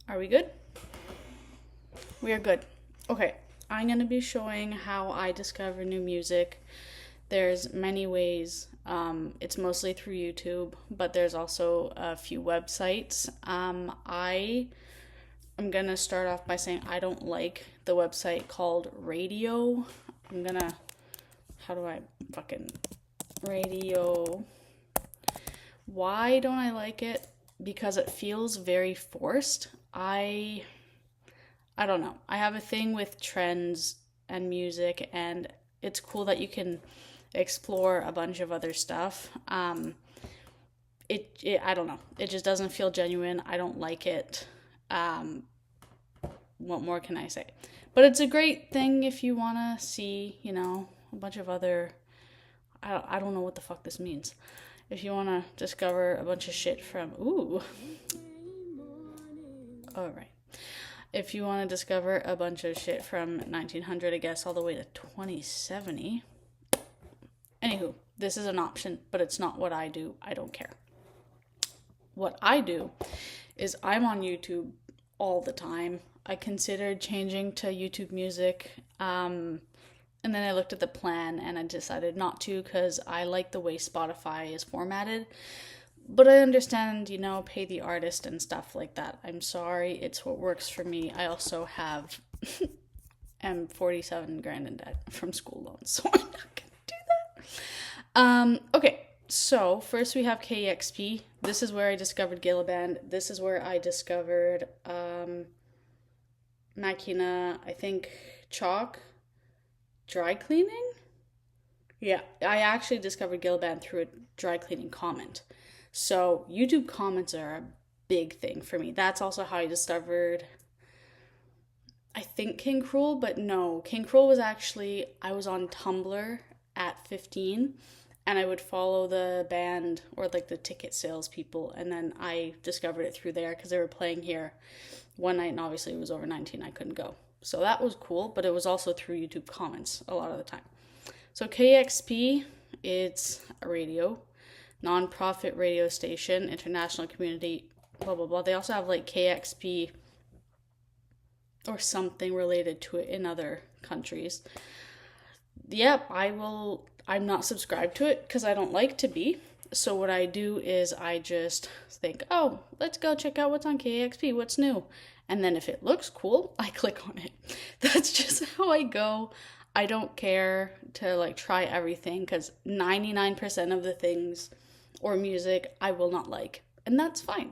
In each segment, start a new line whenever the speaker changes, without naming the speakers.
Are we good? We are good. Okay, I'm going to be showing how I discover new music. There's many ways. It's mostly through YouTube, but there's also a few websites. I am going to start off by saying I don't like the website called Radioooo. How do I fucking, Radioooo. Why don't I like it? Because it feels very forced. I don't know. I have a thing with trends and music, and it's cool that you can explore a bunch of other stuff. I don't know. It just doesn't feel genuine. I don't like it. What more can I say? But it's a great thing if you want to see, a bunch of other, I don't know what the fuck this means. If you want to discover a bunch of shit from, alright. If you want to discover a bunch of shit from 1900, I guess, all the way to 2070. Anywho, this is an option, but it's not what I do. I don't care. What I do is I'm on YouTube all the time. I considered changing to YouTube Music, and then I looked at the plan and I decided not to because I like the way Spotify is formatted. But I understand, pay the artist and stuff like that. I'm sorry, it's what works for me. I also have am 47 grand in debt from school loans, so I'm not gonna do that. Okay, so first we have KEXP. This is where I discovered Gilaband. This is where I discovered Machina, I think Chalk, dry cleaning? Yeah, I actually discovered Gilaband through a dry cleaning comment. So YouTube comments are a big thing for me. That's also how I discovered, I think, King Cruel, but no. King Cruel was actually, I was on Tumblr at 15, and I would follow the band or like the ticket sales people, and then I discovered it through there because they were playing here one night, and obviously it was over 19, I couldn't go. So that was cool, but it was also through YouTube comments a lot of the time. So KEXP, it's a radio, non-profit radio station, international community, blah, blah, blah. They also have like KEXP or something related to it in other countries. Yep, I'm not subscribed to it because I don't like to be. So what I do is I just think, oh, let's go check out what's on KEXP, what's new. And then if it looks cool, I click on it. That's just how I go. I don't care to try everything because 99% of the things or music I will not like. And that's fine.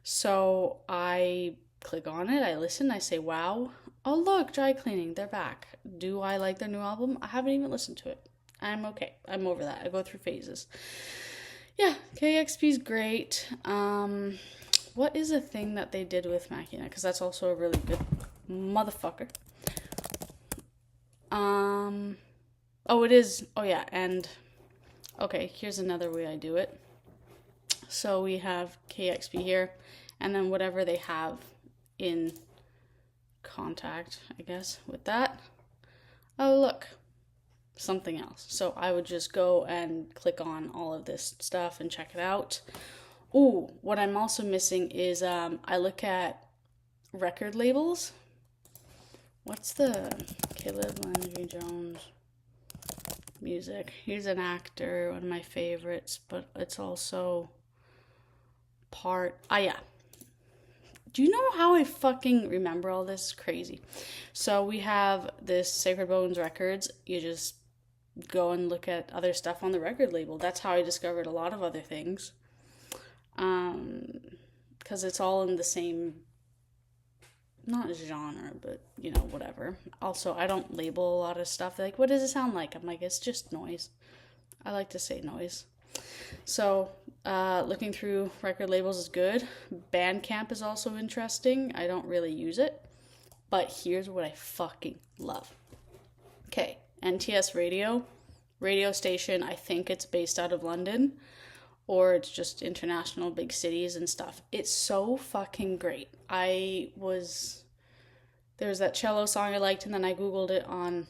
So I click on it, I listen, I say, wow. Oh look, dry cleaning, they're back. Do I like their new album? I haven't even listened to it. I'm okay. I'm over that. I go through phases. Yeah, KEXP's great. What is a thing that they did with Machina? Because that's also a really good motherfucker. Oh, it is. Oh, yeah. And, okay, here's another way I do it. So we have KEXP here, and then whatever they have in contact, I guess, with that. Oh, look. Something else. So I would just go and click on all of this stuff and check it out. Ooh, what I'm also missing is I look at record labels. What's the Caleb Landry Jones music? He's an actor, one of my favorites, but it's also yeah. Do you know how I fucking remember all this? Crazy. So we have this Sacred Bones Records. You just go and look at other stuff on the record label. That's how I discovered a lot of other things. Because it's all in the same, not genre, but, whatever. Also, I don't label a lot of stuff. They're like, what does it sound like? I'm like, it's just noise. I like to say noise. So, looking through record labels is good. Bandcamp is also interesting. I don't really use it. But here's what I fucking love. Okay, NTS radio station. I think it's based out of London, or it's just international big cities and stuff. It's so fucking great. There's that cello song I liked, and then I googled it I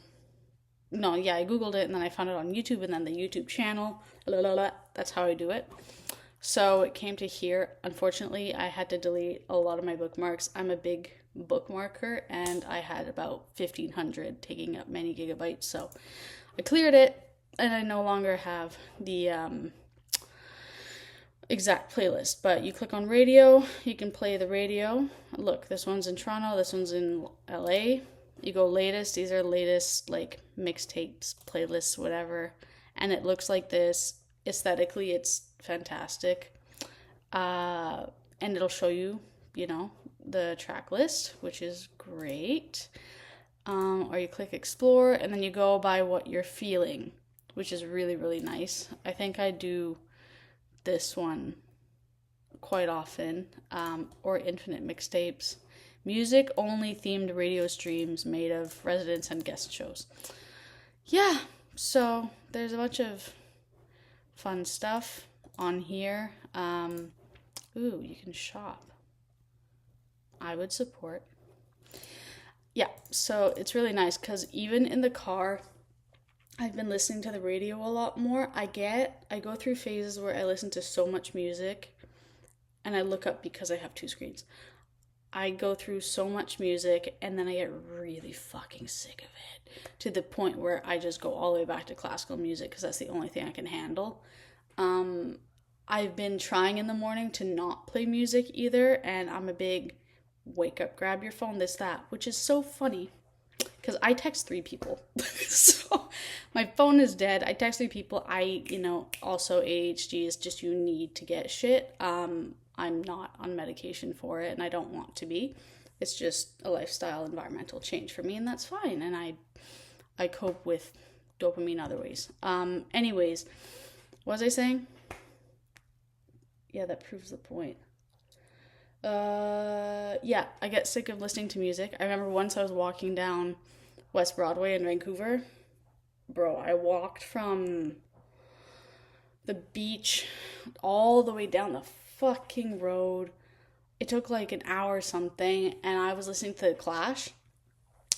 googled it, and then I found it on YouTube, and then the YouTube channel. That's how I do it. So it came to here. Unfortunately, I had to delete a lot of my bookmarks. I'm a big bookmarker, and I had about 1,500 taking up many gigabytes. So I cleared it, and I no longer have the exact playlist. But you click on radio, you can play the radio. Look, this one's in Toronto, this one's in LA. You go latest, these are latest like mixtapes, playlists, whatever. And it looks like this. Aesthetically, it's fantastic. And it'll show you, the track list, which is great. Or you click explore, and then you go by what you're feeling, which is really, really nice. I think I do this one quite often, or infinite mixtapes. Music only themed radio streams made of residents and guest shows. Yeah, so there's a bunch of fun stuff on here. You can shop. I would support. Yeah, so it's really nice because even in the car, I've been listening to the radio a lot more. I go through phases where I listen to so much music and I look up because I have two screens. I go through so much music and then I get really fucking sick of it to the point where I just go all the way back to classical music because that's the only thing I can handle. I've been trying in the morning to not play music either, and I'm a big wake up, grab your phone, this, that, which is so funny because I text 3 people. So my phone is dead. I text 3 people. Also ADHD is just, you need to get shit. I'm not on medication for it and I don't want to be. It's just a lifestyle environmental change for me, and that's fine. And I cope with dopamine other ways. Anyways, what was I saying? Yeah, that proves the point. I get sick of listening to music. I remember once I was walking down West Broadway in Vancouver. Bro, I walked from the beach all the way down the fucking road. It took like an hour or something, and I was listening to The Clash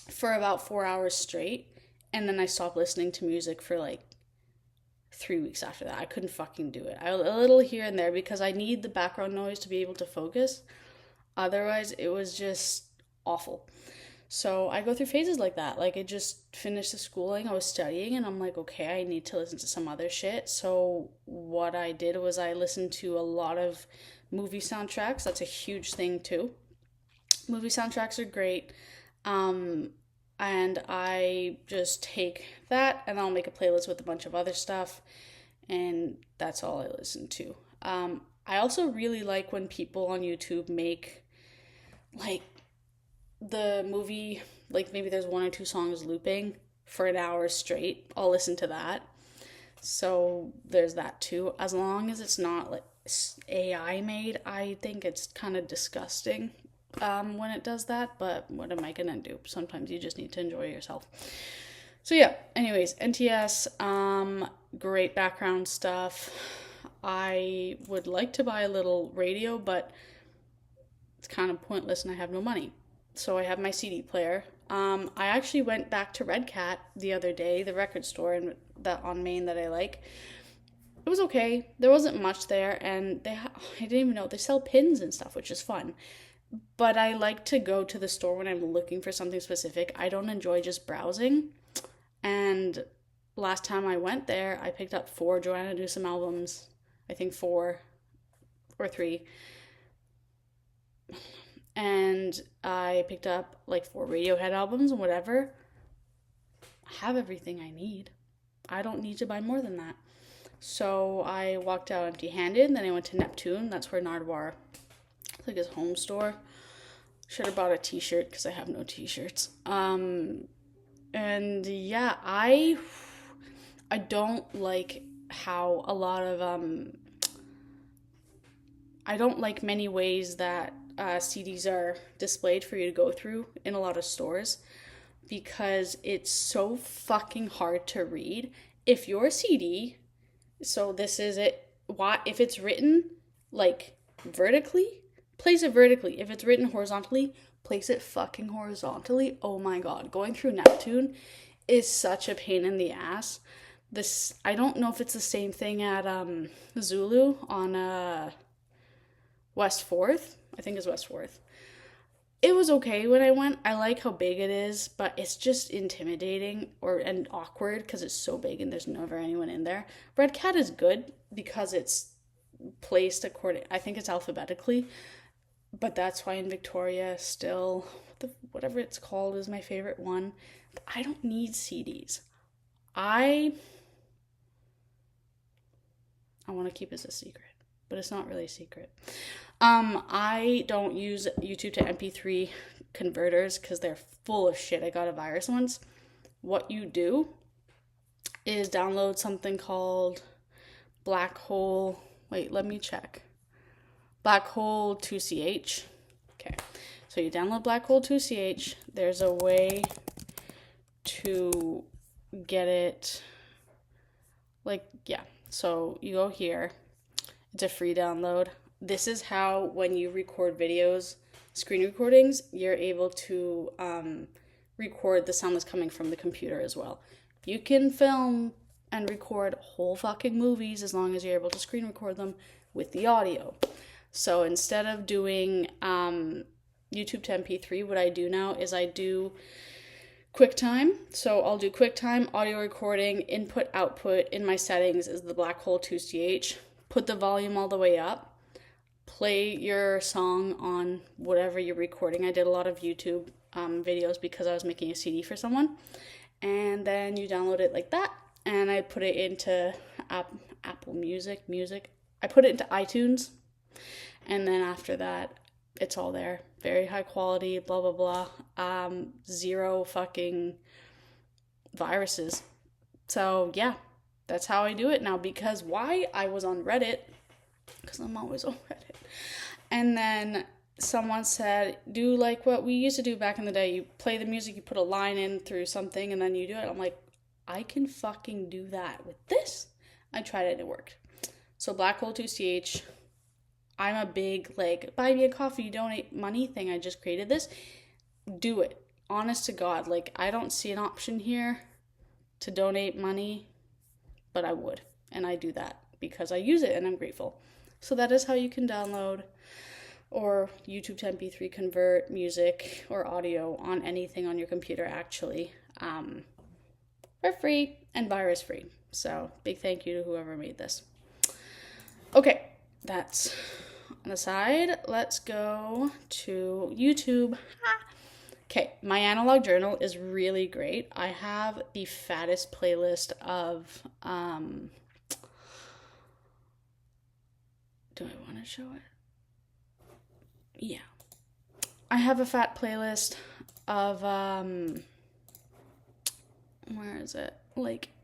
for about 4 hours straight, and then I stopped listening to music for like 3 weeks after that. I couldn't fucking do it. A little here and there because I need the background noise to be able to focus. Otherwise, it was just awful. So I go through phases like that. Like, I just finished the schooling, I was studying, and I'm like, okay, I need to listen to some other shit. So what I did was I listened to a lot of movie soundtracks. That's a huge thing too. Movie soundtracks are great. And I just take that and I'll make a playlist with a bunch of other stuff, and that's all I listen to. I also really like when people on YouTube make like the movie, like maybe there's 1 or 2 songs looping for an hour straight. I'll listen to that. So there's that too. As long as it's not like AI made, I think it's kind of disgusting when it does that, but what am I gonna do? Sometimes you just need to enjoy yourself. So yeah, anyways, NTS, great background stuff. I would like to buy a little radio, but it's kind of pointless and I have no money. So I have my CD player. I actually went back to Red Cat the other day, the record store that on Main that I like. It was okay. There wasn't much there, and I didn't even know they sell pins and stuff, which is fun. But I like to go to the store when I'm looking for something specific. I don't enjoy just browsing. And last time I went there, I picked up 4 Joanna Newsom albums. I think 4 or 3. And I picked up like 4 Radiohead albums and whatever. I have everything I need. I don't need to buy more than that. So I walked out empty-handed, and then I went to Neptune. That's where Nardwar, like his home store. Should have bought a t-shirt because I have no t-shirts. And yeah, I don't like how a lot of I don't like many ways that CDs are displayed for you to go through in a lot of stores, because it's so fucking hard to read. If your CD, so this is it, if it's written like vertically, place it vertically. If it's written horizontally, place it fucking horizontally. Oh my god, going through Neptune is such a pain in the ass. This, I don't know if it's the same thing at Zulu on West 4th. I think it's West 4th. It was okay when I went. I like how big it is, but it's just intimidating and awkward because it's so big and there's never anyone in there. Red Cat is good because it's placed according, I think it's alphabetically, but that's why in Victoria still, whatever it's called is my favorite one. But I don't need CDs. I want to keep it a secret, but it's not really a secret. I don't use YouTube to MP3 converters because they're full of shit. I got a virus once. What you do is download something called Black Hole. Wait, let me check. Black Hole 2CH. Okay, so you download Black Hole 2CH. There's a way to get it, so you go here. It's a free download. This is how, when you record videos, screen recordings, you're able to record the sound that's coming from the computer as well. You can film and record whole fucking movies as long as you're able to screen record them with the audio. So instead of doing YouTube to MP3, what I do now is I do QuickTime. So I'll do QuickTime, audio recording, input, output. In my settings is the Black Hole 2CH. Put the volume all the way up. Play your song on whatever you're recording. I did a lot of YouTube videos because I was making a CD for someone. And then you download it like that. And I put it into Apple Music. I put it into iTunes. And then after that, it's all there. Very high quality, blah, blah, blah. Zero fucking viruses. So, yeah, that's how I do it now. Because why? I was on Reddit. Because I'm always on Reddit. And then someone said, do like what we used to do back in the day. You play the music, you put a line in through something, and then you do it. I'm like, I can fucking do that with this. I tried it and it worked. So Black Hole 2CH. I'm a big, buy me a coffee, donate money thing. I just created this. Do it. Honest to God. I don't see an option here to donate money, but I would. And I do that because I use it and I'm grateful. So that is how you can download or YouTube to MP3 convert music or audio on anything on your computer, actually. For free and virus free. So big thank you to whoever made this. Okay, that's an aside. Let's go to YouTube. Okay, my analog journal is really great. I have the fattest playlist of do I want to show it? Yeah. I have a fat playlist of where is it?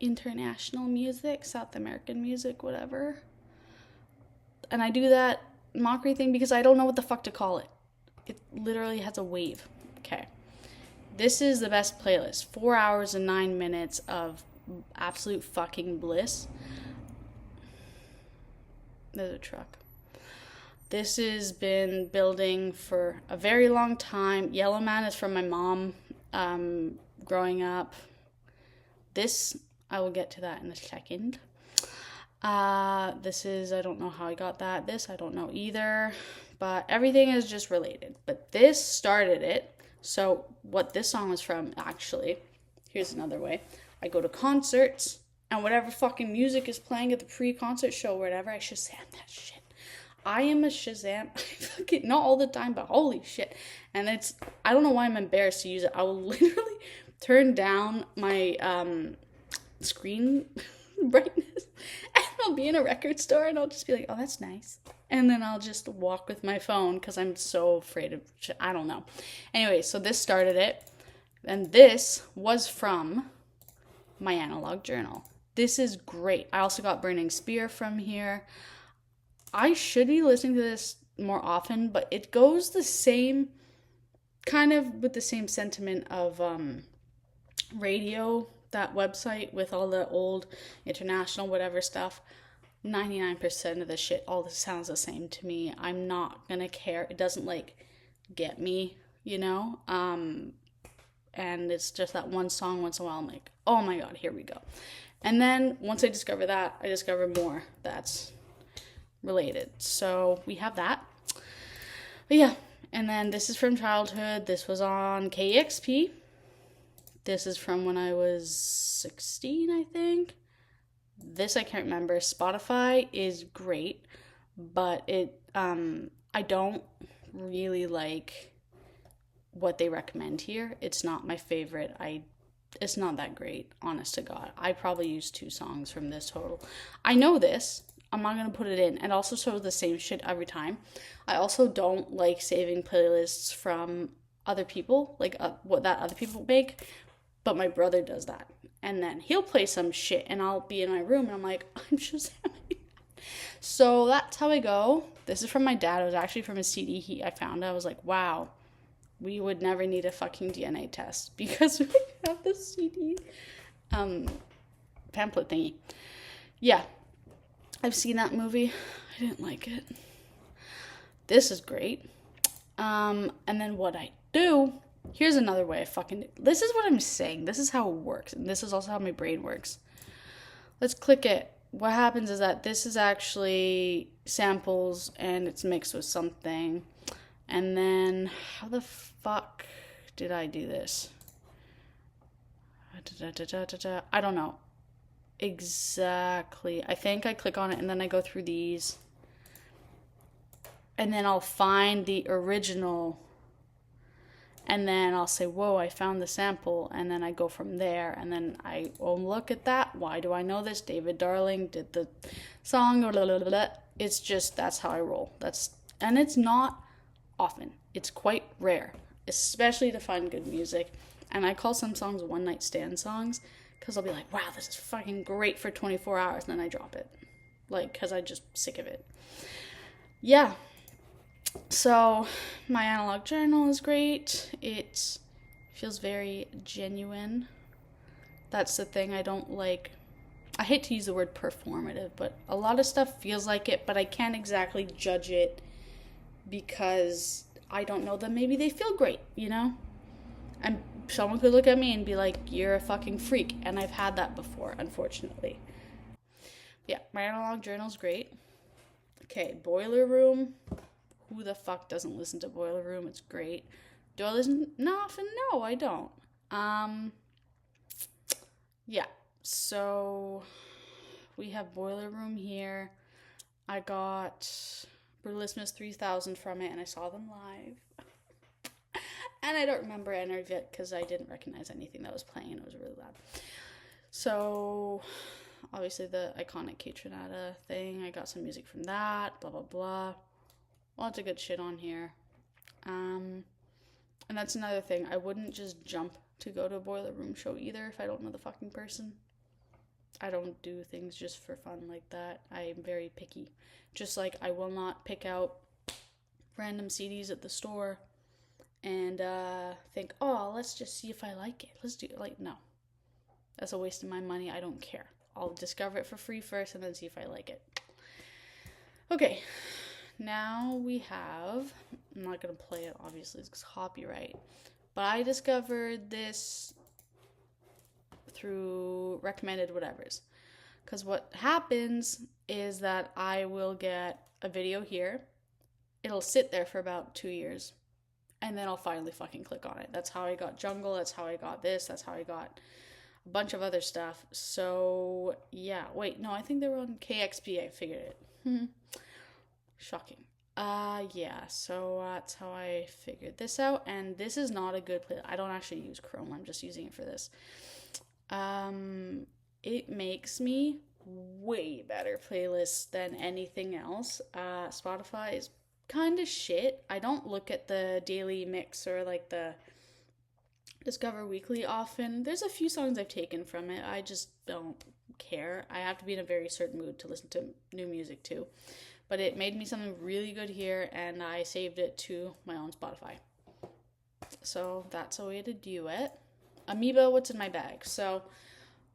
International music, South American music, whatever. And I do that mockery thing because I don't know what the fuck to call it. It literally has a wave. Okay. This is the best playlist. 4 hours and 9 minutes of absolute fucking bliss. There's a truck. This has been building for a very long time. Yellow Man is from my mom growing up. This, I will get to that in a second. This is, I don't know how I got that. This, I don't know either. But everything is just related. But this started it. So what this song was from, actually, here's another way. I go to concerts, and whatever fucking music is playing at the pre-concert show or whatever, I Shazam that shit. I am a Shazam. Fucking, not all the time, but holy shit. And it's, I don't know why I'm embarrassed to use it. I will literally turn down my screen brightness, and I'll be in a record store, and I'll just be like, oh, that's nice. And then I'll just walk with my phone because I'm so afraid of shit. I don't know. Anyway, so this started it. And this was from my analog journal. This is great. I also got Burning Spear from here. I should be listening to this more often, but it goes the same, kind of with the same sentiment of Radio, that website with all the old international whatever stuff. 99% of the shit, all this sounds the same to me. I'm not gonna care. It doesn't get me, you know? And it's just that one song once in a while I'm like, oh my god, here we go. And then once I discover that, I discover more that's related. So we have that. But yeah, and then this is from childhood. This was on KEXP. This is from when I was 16, I think. This I can't remember. Spotify is great, but I don't really like what they recommend here. It's not my favorite. It's not that great, honest to God. I probably use 2 songs from this total. I know this. I'm not going to put it in. And also shows the same shit every time. I also don't like saving playlists from other people, like what that other people make. But my brother does that. And then he'll play some shit and I'll be in my room and I'm like, I'm just having. So that's how I go. This is from my dad. It was actually from a CD I found. I was like, wow. We would never need a fucking DNA test because we have the CD pamphlet thingy. Yeah, I've seen that movie. I didn't like it. This is great. And then what I do, here's another way I this is what I'm saying. This is how it works. And this is also how my brain works. Let's click it. What happens is that this is actually samples and it's mixed with something. And then, how the fuck did I do this? I don't know exactly. I think I click on it and then I go through these. And then I'll find the original. And then I'll say, whoa, I found the sample. And then I go from there. And then look at that. Why do I know this? David Darling did the song. It's just, that's how I roll. And it's not often. It's quite rare, especially to find good music. And I call some songs one night stand songs because I'll be like, wow, this is fucking great for 24 hours. And then I drop it. Like, because I'm just sick of it. Yeah. So my analog journal is great. It feels very genuine. That's the thing I don't like. I hate to use the word performative, but a lot of stuff feels like it, but I can't exactly judge it because I don't know them. Maybe they feel great, you know? And someone could look at me and be like, you're a fucking freak. And I've had that before, unfortunately. Yeah, my analog journal's great. Okay, Boiler Room. Who the fuck doesn't listen to Boiler Room? It's great. Do I listen? No, often no, I don't. Yeah, so we have Boiler Room here. I got Brulismus 3000 from it, and I saw them live. And I don't remember any of it because I didn't recognize anything that was playing, and it was really loud. So, obviously the iconic K-Tronada thing, I got some music from that, blah, blah, blah. Lots of good shit on here. And that's another thing. I wouldn't just jump to go to a Boiler Room show either if I don't know the fucking person. I don't do things just for fun like that. I'm very picky. Just like I will not pick out random CDs at the store and think, oh, let's just see if I like it. Let's do it. Like, no. That's a waste of my money. I don't care. I'll discover it for free first and then see if I like it. Okay. Now we have, I'm not going to play it, obviously, it's copyright. But I discovered this through recommended whatevers. Because what happens is that I will get a video here. It'll sit there for about 2 years. And then I'll finally fucking click on it. That's how I got Jungle. That's how I got this. That's how I got a bunch of other stuff. So, yeah. Wait, no, I think they were on KEXP. I figured it. Shocking. Yeah, so that's how I figured this out. And this is not a good play. I don't actually use Chrome. I'm just using it for this. It makes me way better playlists than anything else. Spotify is kind of shit. I don't look at the daily mix or like the Discover Weekly often. There's a few songs I've taken from it. I just don't care. I have to be in a very certain mood to listen to new music too. But it made me something really good here, and I saved it to my own Spotify. So that's a way to do it. Amoeba, what's in my bag? So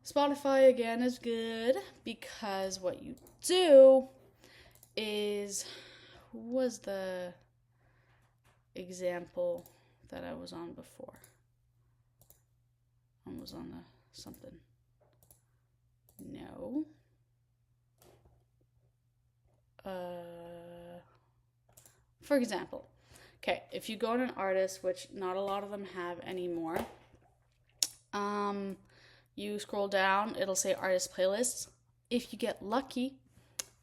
Spotify, again, is good because what you do is... Who was the example that I was on before? I was on something. No. For example, okay, if you go to an artist, which not a lot of them have anymore, you scroll down, it'll say artist playlists. If you get lucky,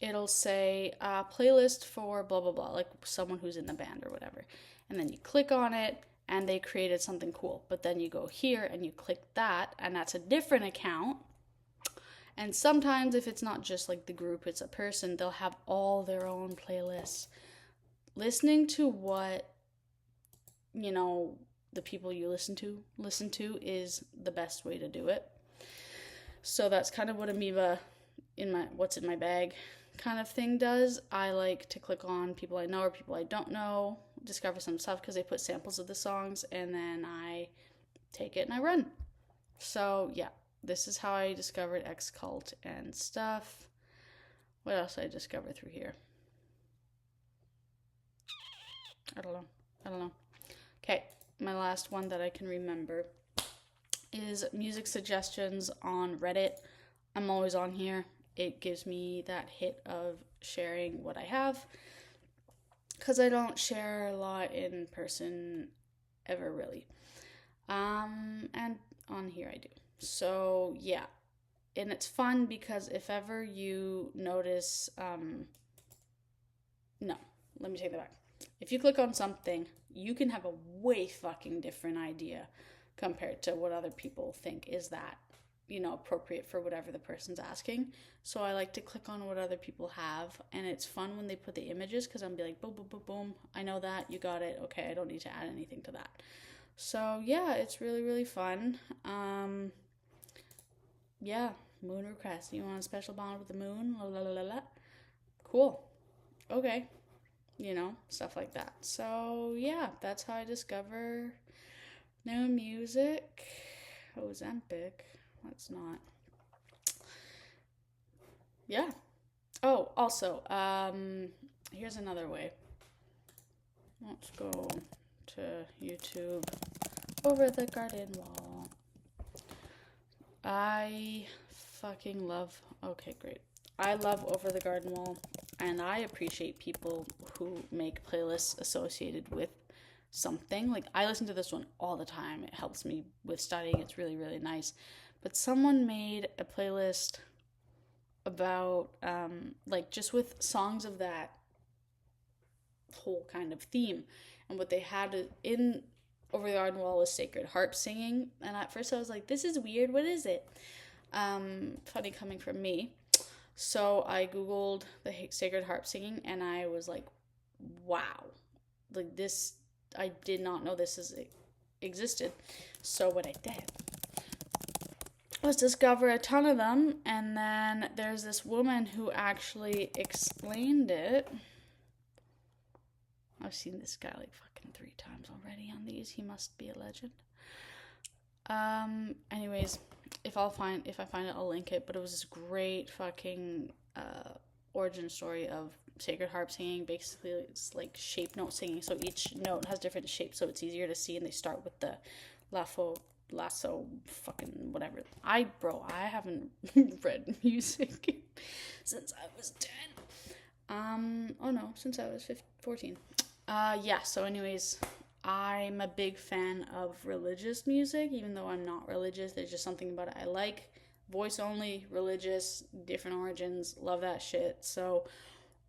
it'll say playlist for blah blah blah, like someone who's in the band or whatever. And then you click on it and they created something cool. But then you go here and you click that, and that's a different account. And sometimes if it's not just like the group, it's a person, they'll have all their own playlists. Listening to what, you know, the people you listen to is the best way to do it. So that's kind of what Amoeba in my what's in my bag kind of thing does. I like to click on people I know or people I don't know, discover some stuff because they put samples of the songs, and then I take it and I run. So yeah, this is how I discovered X Cult and stuff. What else did I discover through here? I don't know. Okay, my last one that I can remember is music suggestions on Reddit. I'm always on here. It gives me that hit of sharing what I have, because I don't share a lot in person ever really. And on here I do. So yeah, and it's fun because if ever you notice, no, let me take that back. If you click on something, you can have a way fucking different idea compared to what other people think is that, you know, appropriate for whatever the person's asking. So I like to click on what other people have, and it's fun when they put the images, because I'm be like, boom, boom, boom, boom, I know that, you got it, okay, I don't need to add anything to that. So yeah, it's really, really fun. Yeah, moon request. You want a special bond with the moon? La la la la. Cool. Okay. You know, stuff like that. So yeah, that's how I discover new music. Ozempic. That's not. Yeah. Oh, also, here's another way. Let's go to YouTube. Over the Garden Wall. I fucking love. Okay, great. I love Over the Garden Wall, and I appreciate people who make playlists associated with something. Like, I listen to this one all the time. It helps me with studying. It's really, really nice. But someone made a playlist about, like, just with songs of that whole kind of theme. And what they had in Over the Garden Wall was Sacred Harp singing. And at first I was like, this is weird. What is it? Funny coming from me. So I Googled the Sacred Harp singing, and I was like, wow. Like, this, I did not know this existed. So what I did was discover a ton of them, and then there's this woman who actually explained it. I've seen this guy like fucking 3 times already on these. He must be a legend. Anyways, if I find it, I'll link it. But it was this great fucking origin story of Sacred Harp singing. Basically, it's like shape note singing. So each note has different shapes, so it's easier to see. And they start with the lasso, fucking whatever. I haven't read music since I was 10. Oh no, since I was 14. Yeah. So, anyways. I'm a big fan of religious music, even though I'm not religious. There's just something about it I like. Voice only, religious, different origins, love that shit. So,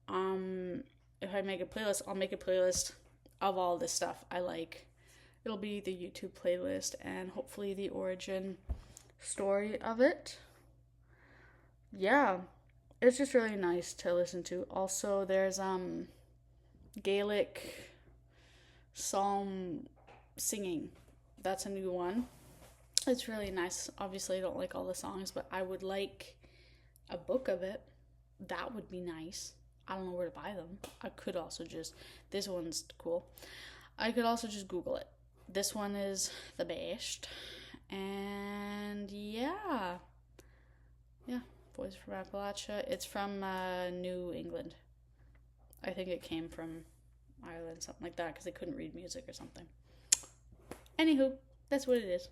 if I make a playlist, I'll make a playlist of all this stuff I like. It'll be the YouTube playlist and hopefully the origin story of it. Yeah, it's just really nice to listen to. Also, there's Gaelic psalm singing. That's a new one. It's really nice. Obviously I don't like all the songs, but I would like a book of it. That would be nice. I don't know where to buy them. I could also just, this one's cool, I could also just Google it. This one is the best. And yeah, Voice from Appalachia. It's from New England. I think it came from Ireland, something like that, because they couldn't read music or something. Anywho, that's what it is.